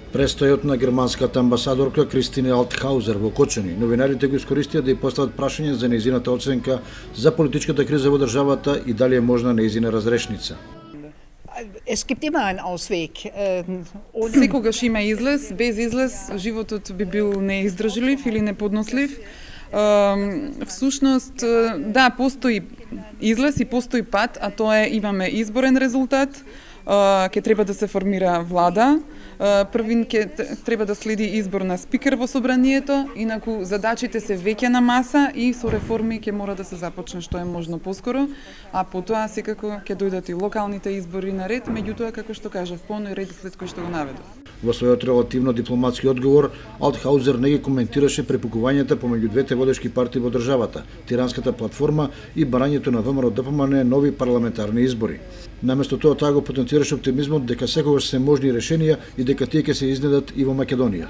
Престојот на германската амбасадорка Кристине Алтхаузер во Кочани, новинарите го искористија да ја постават прашање за нејзината оценка за политичката криза во државата и дали е можна нејзина разрешница. Es gibt immer einen Ausweg. Секогаш има излез, без излез животот би бил неиздржлив или неподнослив. Всушност, да, постои излез и постои пат, а тоа е имаме изборен резултат, ќе треба да се формира влада, првин ќе треба да следи избор на спикер во собранието, инаку задачите се веќе на маса и со реформи ќе мора да се започне што е можно поскоро, а потоа секако ќе дојдат и локалните избори на ред, меѓутоа како што кажав, полно ред след кој што го наведов. Во својот релативно дипломатски одговор, Алтхаузер не ги коментираше препукувањата помеѓу двете водечки партии во државата, Тиранската платформа и барањето на ВМРО-ДПМН нови парламентарни избори. Наместо тоа таа го потенцираше оптимизмот дека секогаш се можни решенија и дека тие ќе се изнедат и во Македонија.